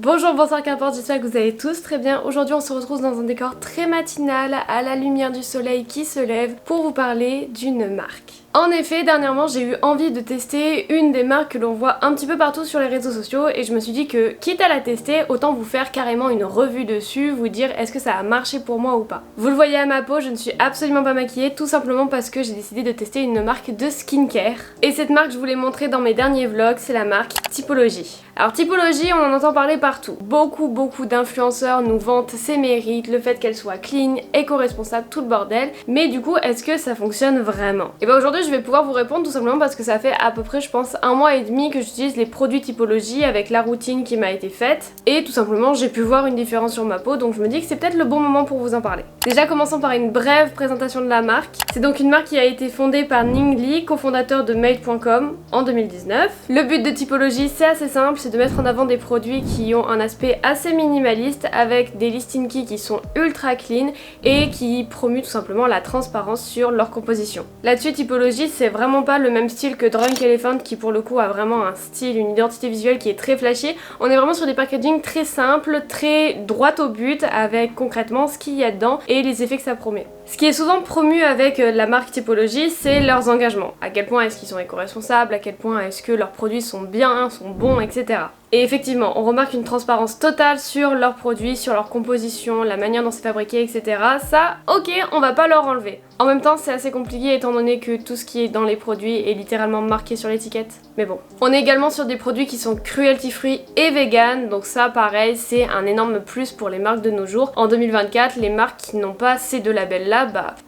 Bonjour, bonsoir, qu'importe, j'espère que vous allez tous très bien. Aujourd'hui on se retrouve dans un décor très matinal à la lumière du soleil qui se lève pour vous parler d'une marque. En effet, dernièrement j'ai eu envie de tester une des marques que l'on voit un petit peu partout sur les réseaux sociaux et je me suis dit que quitte à la tester, autant vous faire carrément une revue dessus, vous dire est-ce que ça a marché pour moi ou pas. Vous le voyez à ma peau, je ne suis absolument pas maquillée, tout simplement parce que j'ai décidé de tester une marque de skincare. Et cette marque, je vous l'ai montrée dans mes derniers vlogs, c'est la marque Typologie. Alors Typologie, on en entend parler partout. Beaucoup d'influenceurs nous vantent ses mérites, le fait qu'elle soit clean, éco-responsable, tout le bordel. Mais du coup, est-ce que ça fonctionne vraiment? Et bien aujourd'hui, je vais pouvoir vous répondre tout simplement parce que ça fait à peu près, je pense, 1 mois et demi que j'utilise les produits Typologie avec la routine qui m'a été faite. Et tout simplement, j'ai pu voir une différence sur ma peau, donc je me dis que c'est peut-être le bon moment pour vous en parler. Déjà, commençons par une brève présentation de la marque. C'est donc une marque qui a été fondée par Ning Li, cofondateur de Made.com en 2019. Le but de Typologie, c'est assez simple, c'est de mettre en avant des produits qui ont un aspect assez minimaliste avec des listings qui sont ultra clean et qui promuent tout simplement la transparence sur leur composition. Là-dessus, Typologie, c'est vraiment pas le même style que Drunk Elephant qui pour le coup a vraiment un style, une identité visuelle qui est très flashy. On est vraiment sur des packaging très simples, très droit au but avec concrètement ce qu'il y a dedans et les effets que ça promet. Ce qui est souvent promu avec la marque Typologie, c'est leurs engagements. À quel point est-ce qu'ils sont éco-responsables, à quel point est-ce que leurs produits sont bien, sont bons, etc. Et effectivement, on remarque une transparence totale sur leurs produits, sur leur composition, la manière dont c'est fabriqué, etc. Ça, ok, on va pas leur enlever. En même temps, c'est assez compliqué étant donné que tout ce qui est dans les produits est littéralement marqué sur l'étiquette. Mais bon. On est également sur des produits qui sont cruelty free et vegan, donc ça pareil, c'est un énorme plus pour les marques de nos jours. En 2024, les marques qui n'ont pas ces deux labels-là,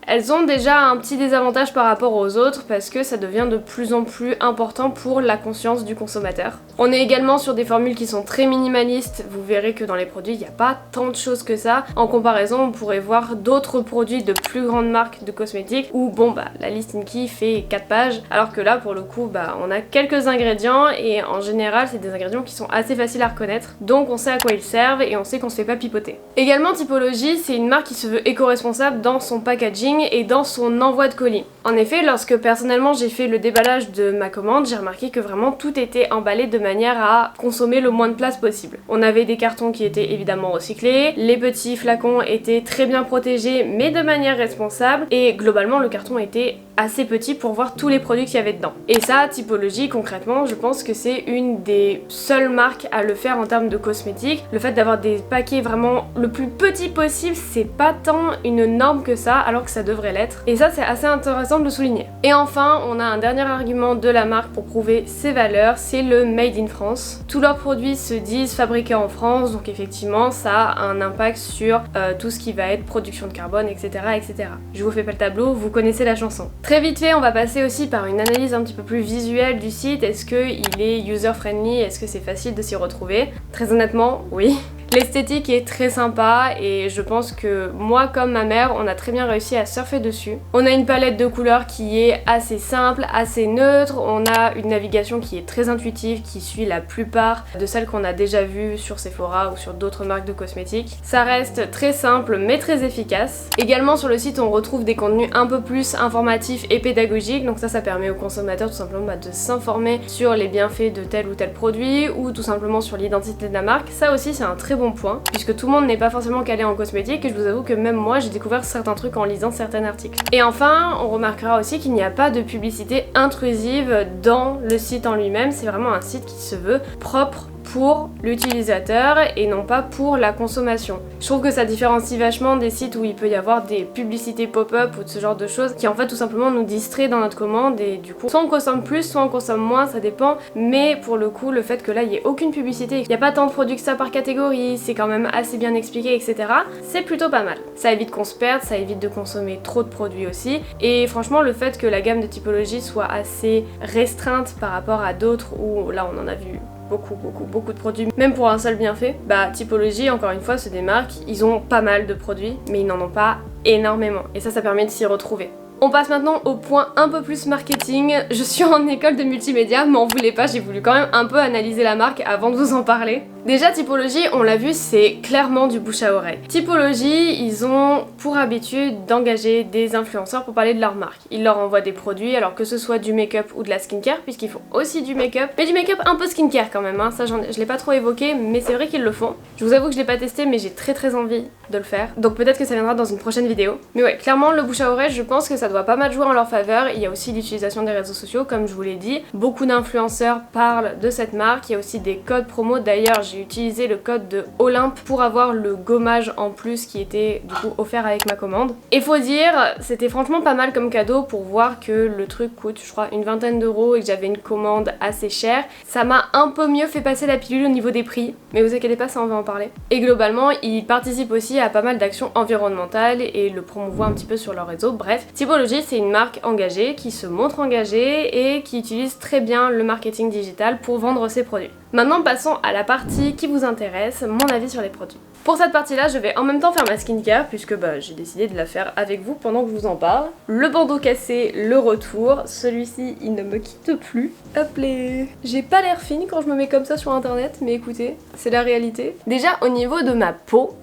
elles ont déjà un petit désavantage par rapport aux autres parce que ça devient de plus en plus important pour la conscience du consommateur. On est également sur des formules qui sont très minimalistes, vous verrez que dans les produits, il n'y a pas tant de choses que ça. En comparaison, on pourrait voir d'autres produits de plus grandes marques de cosmétiques où la liste Inky fait 4 pages, alors que là, pour le coup, on a quelques ingrédients et en général, c'est des ingrédients qui sont assez faciles à reconnaître, donc on sait à quoi ils servent et on sait qu'on se fait pas pipoter. Également, Typologie, c'est une marque qui se veut éco-responsable dans son packaging et dans son envoi de colis. En effet, lorsque personnellement j'ai fait le déballage de ma commande, j'ai remarqué que vraiment tout était emballé de manière à consommer le moins de place possible. On avait des cartons qui étaient évidemment recyclés, les petits flacons étaient très bien protégés mais de manière responsable et globalement le carton était assez petit pour voir tous les produits qu'il y avait dedans. Et ça, Typologie, concrètement, je pense que c'est une des seules marques à le faire en termes de cosmétiques. Le fait d'avoir des paquets vraiment le plus petit possible, c'est pas tant une norme que ça, alors que ça devrait l'être. Et ça, c'est assez intéressant de le souligner. Et enfin, on a un dernier argument de la marque pour prouver ses valeurs, c'est le Made in France. Tous leurs produits se disent fabriqués en France, donc effectivement, ça a un impact sur tout ce qui va être production de carbone, etc., etc. Je vous fais pas le tableau, vous connaissez la chanson. Très vite fait, on va passer aussi par une analyse un petit peu plus visuelle du site. Est-ce qu'il est user-friendly? Est-ce que c'est facile de s'y retrouver? Très honnêtement, oui. L'esthétique est très sympa et je pense que moi comme ma mère, on a très bien réussi à surfer dessus. On a une palette de couleurs qui est assez simple, assez neutre, on a une navigation qui est très intuitive, qui suit la plupart de celles qu'on a déjà vues sur Sephora ou sur d'autres marques de cosmétiques. Ça reste très simple mais très efficace. Également sur le site, on retrouve des contenus un peu plus informatifs et pédagogiques, donc ça permet aux consommateurs tout simplement de s'informer sur les bienfaits de tel ou tel produit ou tout simplement sur l'identité de la marque. Ça aussi c'est un très bon point, puisque tout le monde n'est pas forcément calé en cosmétique et je vous avoue que même moi j'ai découvert certains trucs en lisant certains articles. Et enfin, on remarquera aussi qu'il n'y a pas de publicité intrusive dans le site en lui-même, c'est vraiment un site qui se veut propre pour l'utilisateur et non pas pour la consommation. Je trouve que ça différencie vachement des sites où il peut y avoir des publicités pop-up ou de ce genre de choses qui en fait tout simplement nous distraient dans notre commande et du coup soit on consomme plus, soit on consomme moins, ça dépend, mais pour le coup le fait que là il n'y ait aucune publicité, il n'y a pas tant de produits que ça par catégorie, c'est quand même assez bien expliqué, etc. C'est plutôt pas mal. Ça évite qu'on se perde, ça évite de consommer trop de produits aussi et franchement le fait que la gamme de Typologie soit assez restreinte par rapport à d'autres où là on en a vu beaucoup de produits, même pour un seul bienfait, Typologie, encore une fois, se démarque, ils ont pas mal de produits, mais ils n'en ont pas énormément, et ça permet de s'y retrouver. On passe maintenant au point un peu plus marketing. Je suis en école de multimédia, m'en voulez pas, j'ai voulu quand même un peu analyser la marque avant de vous en parler. Déjà Typologie, on l'a vu, c'est clairement du bouche à oreille. Typologie, ils ont pour habitude d'engager des influenceurs pour parler de leur marque. Ils leur envoient des produits, alors que ce soit du make-up ou de la skincare, puisqu'ils font aussi du make-up, mais du make-up un peu skincare quand même, hein. Ça je l'ai pas trop évoqué, mais c'est vrai qu'ils le font. Je vous avoue que je l'ai pas testé, mais j'ai très envie de le faire, donc peut-être que ça viendra dans une prochaine vidéo. Mais ouais, clairement le bouche à oreille, je pense que ça doit pas mal jouer en leur faveur. Il y a aussi l'utilisation des réseaux sociaux, comme je vous l'ai dit. Beaucoup d'influenceurs parlent de cette marque, il y a aussi des codes promo. D'ailleurs, j'ai utilisé le code de Olympe pour avoir le gommage en plus qui était du coup offert avec ma commande. Et faut dire, c'était franchement pas mal comme cadeau pour voir que le truc coûte, je crois, une vingtaine d'euros et que j'avais une commande assez chère. Ça m'a un peu mieux fait passer la pilule au niveau des prix, mais vous inquiétez pas, ça on va en parler. Et globalement, ils participent aussi à pas mal d'actions environnementales et le promouvoient un petit peu sur leur réseau. Bref, Typologie, c'est une marque engagée qui se montre engagée et qui utilise très bien le marketing digital pour vendre ses produits. Maintenant, passons à la partie qui vous intéresse, mon avis sur les produits. Pour cette partie-là, je vais en même temps faire ma skincare puisque j'ai décidé de la faire avec vous pendant que je vous en parle. Le bandeau cassé, le retour. Celui-ci, il ne me quitte plus. Hop là. J'ai pas l'air fine quand je me mets comme ça sur internet, mais écoutez, c'est la réalité. Déjà, au niveau de ma peau,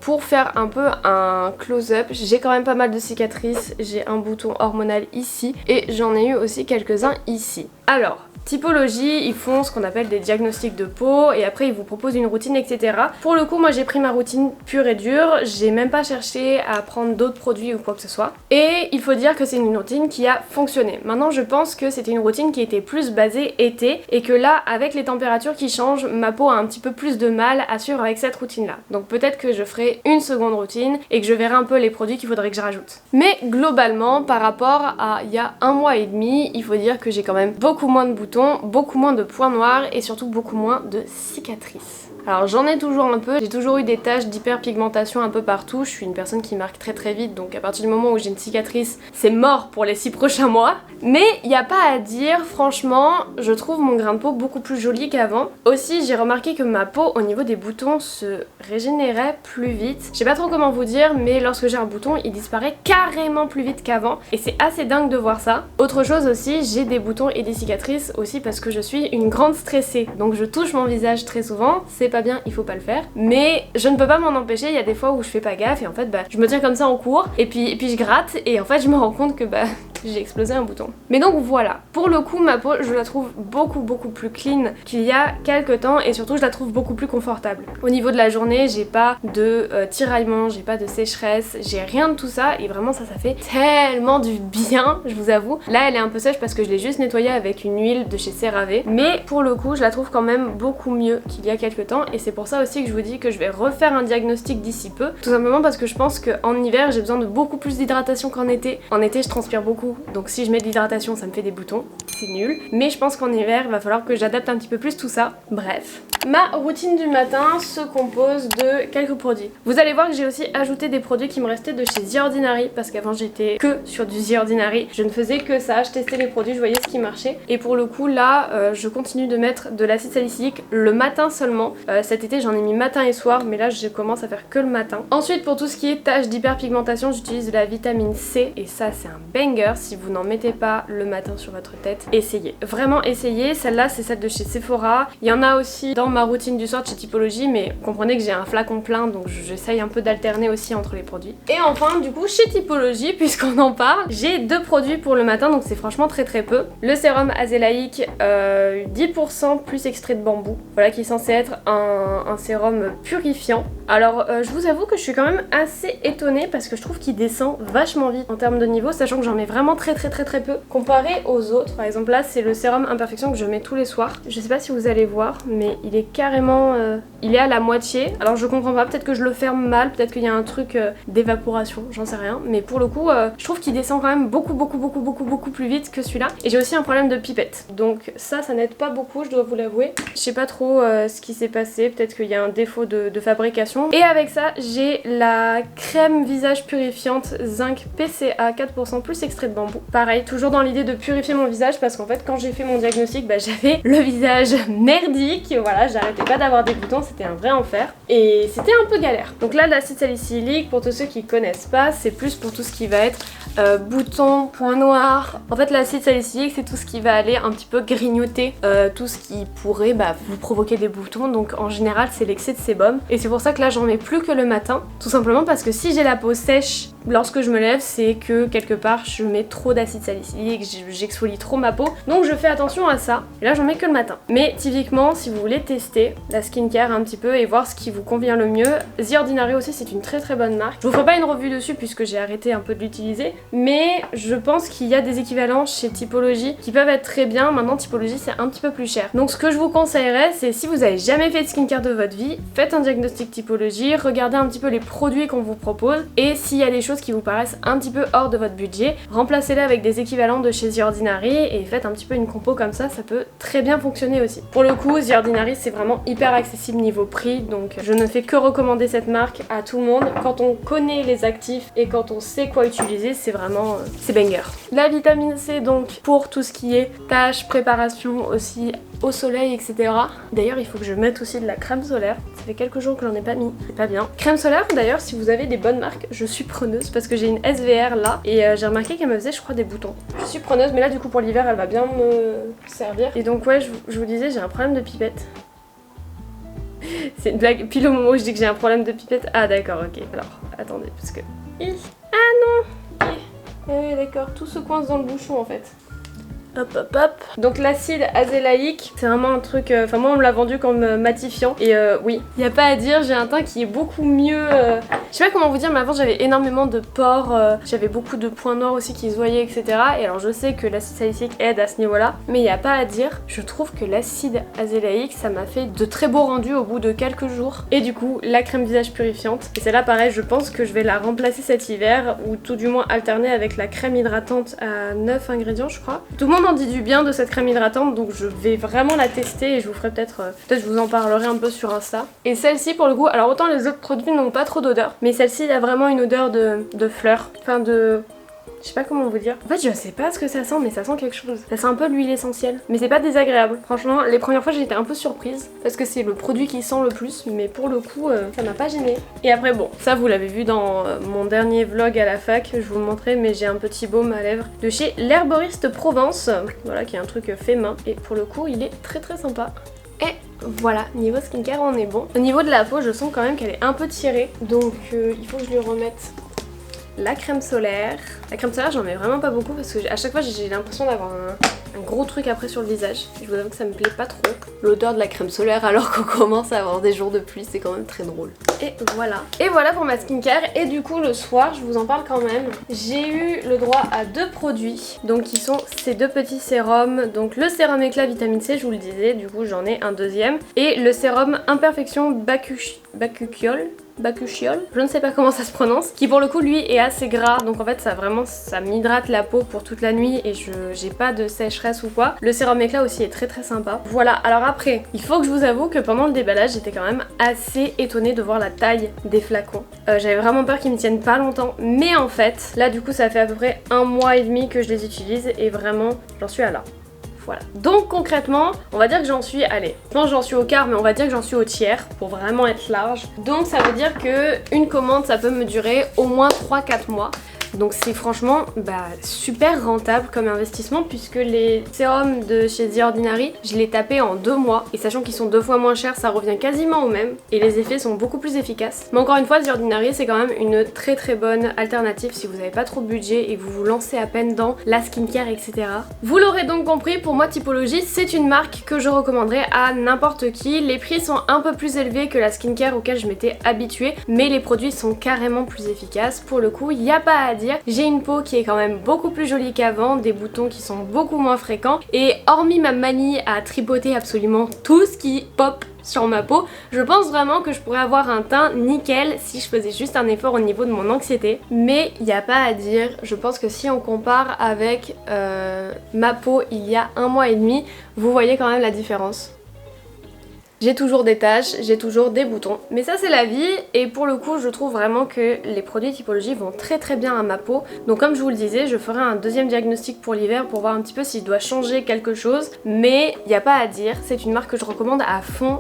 pour faire un peu un close-up, j'ai quand même pas mal de cicatrices. J'ai un bouton hormonal ici et j'en ai eu aussi quelques-uns ici. Alors, Typologie, ils font ce qu'on appelle des diagnostics de peau et après ils vous proposent une routine, etc. Pour le coup, moi j'ai pris ma routine pure et dure, j'ai même pas cherché à prendre d'autres produits ou quoi que ce soit. Et il faut dire que c'est une routine qui a fonctionné. Maintenant, je pense que c'était une routine qui était plus basée été et que là, avec les températures qui changent, ma peau a un petit peu plus de mal à suivre avec cette routine-là. Donc peut-être que je ferai une seconde routine et que je verrai un peu les produits qu'il faudrait que je rajoute. Mais globalement, par rapport à il y a un mois et demi, il faut dire que j'ai quand même beaucoup moins de boutons, beaucoup moins de points noirs et surtout beaucoup moins de cicatrices. Alors j'en ai toujours un peu, j'ai toujours eu des taches d'hyperpigmentation un peu partout, je suis une personne qui marque très vite, donc à partir du moment où j'ai une cicatrice, c'est mort pour les 6 prochains mois. Mais il n'y a pas à dire, franchement, je trouve mon grain de peau beaucoup plus joli qu'avant. Aussi, j'ai remarqué que ma peau au niveau des boutons se régénérait plus vite. Je sais pas trop comment vous dire, mais lorsque j'ai un bouton, il disparaît carrément plus vite qu'avant et c'est assez dingue de voir ça. Autre chose aussi, j'ai des boutons et des cicatrices aussi parce que je suis une grande stressée, donc je touche mon visage très souvent, c'est pas bien, il faut pas le faire, mais je ne peux pas m'en empêcher. Il y a des fois où je fais pas gaffe et en fait je me tiens comme ça en cours et puis je gratte et en fait je me rends compte que j'ai explosé un bouton. Mais donc voilà, pour le coup ma peau je la trouve beaucoup plus clean qu'il y a quelques temps et surtout je la trouve beaucoup plus confortable. Au niveau de la journée, j'ai pas de tiraillement, j'ai pas de sécheresse, j'ai rien de tout ça et vraiment ça fait tellement du bien, je vous avoue. Là elle est un peu sèche parce que je l'ai juste nettoyée avec une huile de chez CeraVe, mais pour le coup je la trouve quand même beaucoup mieux qu'il y a quelques temps et c'est pour ça aussi que je vous dis que je vais refaire un diagnostic d'ici peu, tout simplement parce que je pense qu'en hiver j'ai besoin de beaucoup plus d'hydratation qu'en été. En été je transpire beaucoup, donc si je mets de l'hydratation ça me fait des boutons, c'est nul, mais je pense qu'en hiver il va falloir que j'adapte un petit peu plus tout ça. Bref, ma routine du matin se compose de quelques produits. Vous allez voir que j'ai aussi ajouté des produits qui me restaient de chez The Ordinary parce qu'avant j'étais que sur du The Ordinary, je ne faisais que ça, je testais les produits, je voyais ce qui marchait et pour le coup là je continue de mettre de l'acide salicylique le matin seulement. Cet été j'en ai mis matin et soir, mais là je commence à faire que le matin. Ensuite pour tout ce qui est taches d'hyperpigmentation, j'utilise de la vitamine C et ça c'est un banger. Si vous n'en mettez pas le matin sur votre tête, essayez, vraiment essayez. Celle-là c'est celle de chez Sephora, il y en a aussi dans ma routine du soir chez Typologie, mais comprenez que j'ai un flacon plein donc j'essaye un peu d'alterner aussi entre les produits. Et enfin du coup chez Typologie, puisqu'on en parle, j'ai 2 produits pour le matin donc c'est franchement très peu. Le sérum azélaïque 10% plus extrait de bambou, voilà, qui est censé être un sérum purifiant. Alors je vous avoue que je suis quand même assez étonnée parce que je trouve qu'il descend vachement vite en termes de niveau, sachant que j'en mets vraiment très peu comparé aux autres. Par exemple là c'est le sérum imperfection que je mets tous les soirs. Je sais pas si vous allez voir mais il est carrément il est à la moitié. Alors je comprends pas, peut-être que je le ferme mal, peut-être qu'il y a un truc d'évaporation, j'en sais rien, mais pour le coup je trouve qu'il descend quand même beaucoup plus vite que celui-là. Et j'ai aussi un problème de pipette, donc ça n'aide pas beaucoup, je dois vous l'avouer. Je sais pas trop ce qui s'est passé, peut-être qu'il y a un défaut de fabrication boutons. Et avec ça, j'ai la crème visage purifiante Zinc PCA 4% plus extrait de bambou. Pareil, toujours dans l'idée de purifier mon visage parce qu'en fait, quand j'ai fait mon diagnostic, j'avais le visage merdique. Voilà, j'arrêtais pas d'avoir des boutons, c'était un vrai enfer. Et c'était un peu galère. Donc là, l'acide salicylique, pour tous ceux qui connaissent pas, c'est plus pour tout ce qui va être boutons, points noirs. En fait, l'acide salicylique, c'est tout ce qui va aller un petit peu grignoter tout ce qui pourrait vous provoquer des boutons. Donc en général, c'est l'excès de sébum. Et c'est pour ça que là, j'en mets plus que le matin. Tout simplement parce que si j'ai la peau sèche lorsque je me lève, c'est que quelque part, je mets trop d'acide salicylique, j'exfolie trop ma peau. Donc je fais attention à ça. Et là, j'en mets que le matin. Mais typiquement, si vous voulez tester la skincare un petit peu et voir ce qui vous convient le mieux, The Ordinary aussi, c'est une très très bonne marque. Je vous ferai pas une revue dessus puisque j'ai arrêté un peu de l'utiliser. Mais je pense qu'il y a des équivalents chez Typologie qui peuvent être très bien. Maintenant, Typologie, c'est un petit peu plus cher. Donc ce que je vous conseillerais, c'est si vous avez jamais fait de skincare de votre vie, faites un diagnostic Typologie, regardez un petit peu les produits qu'on vous propose et s'il y a des choses qui vous paraissent un petit peu hors de votre budget, remplacez-les avec des équivalents de chez The Ordinary et faites un petit peu une compo comme ça peut très bien fonctionner aussi. Pour le coup, The Ordinary, c'est vraiment hyper accessible niveau prix, donc je ne fais que recommander cette marque à tout le monde. Quand on connaît les actifs et quand on sait quoi utiliser, c'est vraiment c'est banger. La vitamine C donc pour tout ce qui est tâches, préparation aussi au soleil, etc. D'ailleurs, il faut que je mette aussi de la crème solaire. Ça fait quelques jours que j'en ai pas mis, c'est pas bien. Crème solaire, d'ailleurs, si vous avez des bonnes marques, je suis preneuse parce que j'ai une SVR là et j'ai remarqué qu'elle me faisait, je crois, des boutons. Je suis preneuse, mais là, du coup, pour l'hiver, elle va bien me servir. Et donc, ouais, je vous disais, j'ai un problème de pipette. C'est une blague. Puis le moment où je dis que j'ai un problème de pipette. Ah, d'accord, ok. Alors, attendez, parce que. Ah non! Eh, d'accord, tout se coince dans le bouchon en fait. Hop hop hop. Donc l'acide azélaïque, c'est vraiment un truc, enfin moi on me l'a vendu comme matifiant et oui, y a pas à dire, j'ai un teint qui est beaucoup mieux, je sais pas comment vous dire, mais avant j'avais énormément de pores, j'avais beaucoup de points noirs aussi qui se voyaient, etc. Et alors je sais que l'acide salicylique aide à ce niveau là, mais y a pas à dire, je trouve que l'acide azélaïque ça m'a fait de très beaux rendus au bout de quelques jours. Et du coup la crème visage purifiante, et celle-là pareil, je pense que je vais la remplacer cet hiver, ou tout du moins alterner avec la crème hydratante à 9 ingrédients je crois. Tout le monde en dit du bien de cette crème hydratante, donc je vais vraiment la tester et je vous ferai peut-être je vous en parlerai un peu sur Insta. Et celle-ci pour le coup, alors autant les autres produits n'ont pas trop d'odeur, mais celle-ci a vraiment une odeur de fleurs, enfin de... Je sais pas comment vous dire. En fait, je sais pas ce que ça sent, mais ça sent quelque chose. Ça sent un peu l'huile essentielle. Mais c'est pas désagréable. Franchement, les premières fois, j'étais un peu surprise. Parce que c'est le produit qui sent le plus. Mais pour le coup, ça m'a pas gênée. Et après, bon, ça vous l'avez vu dans mon dernier vlog à la fac. Je vous le montrais, mais j'ai un petit baume à lèvres de chez l'Herboriste Provence. Voilà, qui est un truc fait main. Et pour le coup, il est très très sympa. Et voilà, niveau skincare, on est bon. Au niveau de la peau, je sens quand même qu'elle est un peu tirée. Donc, il faut que je lui remette la crème solaire. La crème solaire, j'en mets vraiment pas beaucoup parce que à chaque fois j'ai l'impression d'avoir un gros truc après sur le visage. Je vous avoue que ça me plaît pas trop. L'odeur de la crème solaire alors qu'on commence à avoir des jours de pluie, c'est quand même très drôle. Et voilà. Et voilà pour ma skincare. Et du coup le soir, je vous en parle quand même, j'ai eu le droit à 2 produits. Donc qui sont ces 2 petits sérums. Donc le sérum éclat vitamine C, je vous le disais, du coup j'en ai un deuxième. Et le sérum imperfection Bakuchiol, je ne sais pas comment ça se prononce, qui pour le coup lui est assez gras, donc en fait ça m'hydrate la peau pour toute la nuit et j'ai pas de sécheresse ou quoi. Le sérum éclat aussi est très très sympa. Voilà, alors après, il faut que je vous avoue que pendant le déballage j'étais quand même assez étonnée de voir la taille des flacons. J'avais vraiment peur qu'ils me tiennent pas longtemps, mais en fait, là du coup ça fait à peu près 1 mois et demi que je les utilise et vraiment j'en suis à là. Voilà. Donc concrètement, on va dire que j'en suis, allez, je pense que j'en suis au quart, mais on va dire que j'en suis au tiers pour vraiment être large. Donc ça veut dire que une commande, ça peut me durer au moins 3-4 mois. Donc c'est franchement super rentable comme investissement puisque les sérums de chez The Ordinary, je les tapais en 2 mois et sachant qu'ils sont 2 fois moins chers, ça revient quasiment au même et les effets sont beaucoup plus efficaces. Mais encore une fois, The Ordinary c'est quand même une très très bonne alternative si vous n'avez pas trop de budget et que vous vous lancez à peine dans la skincare, etc. Vous l'aurez donc compris, pour moi Typologie c'est une marque que je recommanderais à n'importe qui. Les prix sont un peu plus élevés que la skincare auquel je m'étais habituée, mais les produits sont carrément plus efficaces. Pour le coup, il n'y a pas à dire. J'ai une peau qui est quand même beaucoup plus jolie qu'avant, des boutons qui sont beaucoup moins fréquents et hormis ma manie à tripoter absolument tout ce qui pop sur ma peau, je pense vraiment que je pourrais avoir un teint nickel si je faisais juste un effort au niveau de mon anxiété. Mais il n'y a pas à dire, je pense que si on compare avec ma peau il y a 1 mois et demi, vous voyez quand même la différence. J'ai toujours des taches, j'ai toujours des boutons, mais ça c'est la vie et pour le coup je trouve vraiment que les produits Typologie vont très bien à ma peau. Donc comme je vous le disais, je ferai un deuxième diagnostic pour l'hiver pour voir un petit peu si je dois changer quelque chose, mais il n'y a pas à dire, c'est une marque que je recommande à fond.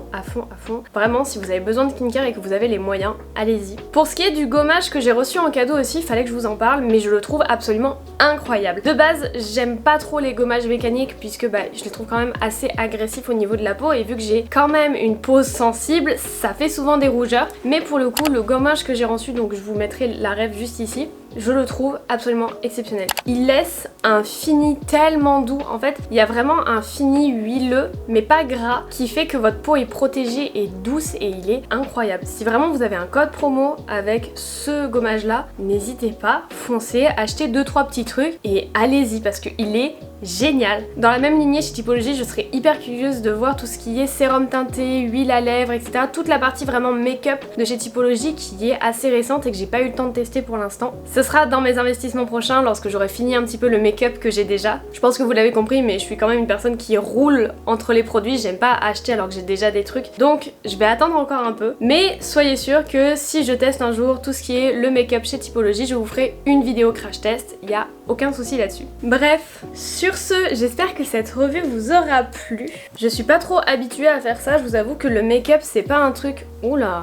Vraiment, si vous avez besoin de skincare et que vous avez les moyens, allez-y. Pour ce qui est du gommage que j'ai reçu en cadeau aussi, il fallait que je vous en parle, mais je le trouve absolument incroyable. De base, j'aime pas trop les gommages mécaniques puisque je les trouve quand même assez agressifs au niveau de la peau et vu que j'ai quand même une peau sensible, ça fait souvent des rougeurs. Mais pour le coup, le gommage que j'ai reçu, donc je vous mettrai la ref juste ici, je le trouve absolument exceptionnel. Il laisse un fini tellement doux. En fait, il y a vraiment un fini huileux, mais pas gras, qui fait que votre peau est protégée et douce et il est incroyable. Si vraiment vous avez un code promo avec ce gommage là, n'hésitez pas, foncez, achetez 2-3 petits trucs et allez-y parce qu'il est génial. Dans la même lignée chez Typologie, je serais hyper curieuse de voir tout ce qui est sérum teinté, huile à lèvres, etc. Toute la partie vraiment make-up de chez Typologie qui est assez récente et que j'ai pas eu le temps de tester pour l'instant. Ce sera dans mes investissements prochains lorsque j'aurai fini un petit peu le make-up que j'ai déjà. Je pense que vous l'avez compris, mais je suis quand même une personne qui roule entre les produits. J'aime pas acheter alors que j'ai déjà des trucs. Donc je vais attendre encore un peu. Mais soyez sûrs que si je teste un jour tout ce qui est le make-up chez Typologie, je vous ferai une vidéo crash test. Il y a aucun souci là-dessus. Bref, sur ce, j'espère que cette revue vous aura plu. Je suis pas trop habituée à faire ça. Je vous avoue que le make-up c'est pas un truc... Oula,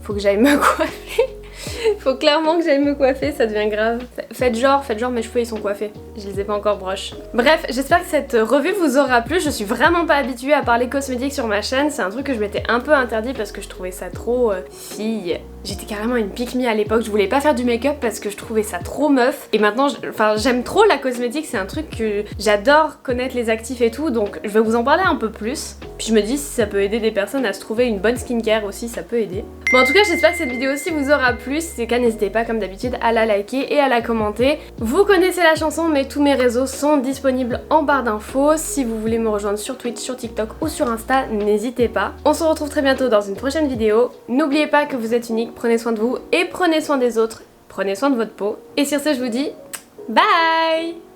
faut que j'aille me coiffer. Faut clairement que j'aille me coiffer, ça devient grave. Faites genre, mes cheveux ils sont coiffés. Je les ai pas encore broche. Bref, j'espère que cette revue vous aura plu. Je suis vraiment pas habituée à parler cosmétiques sur ma chaîne. C'est un truc que je m'étais un peu interdit parce que je trouvais ça trop fille. J'étais carrément une pick me à l'époque. Je voulais pas faire du make-up parce que je trouvais ça trop meuf. Et maintenant, j'aime trop la cosmétique. C'est un truc que j'adore connaître les actifs et tout. Donc je vais vous en parler un peu plus. Puis je me dis si ça peut aider des personnes à se trouver une bonne skincare aussi, ça peut aider. Bon, en tout cas, j'espère que cette vidéo aussi vous aura plu. Si c'est le cas, n'hésitez pas comme d'habitude à la liker et à la commenter. Vous connaissez la chanson, mais tous mes réseaux sont disponibles en barre d'infos. Si vous voulez me rejoindre sur Twitch, sur TikTok ou sur Insta, n'hésitez pas. On se retrouve très bientôt dans une prochaine vidéo. N'oubliez pas que vous êtes unique, prenez soin de vous et prenez soin des autres. Prenez soin de votre peau. Et sur ce, je vous dis bye!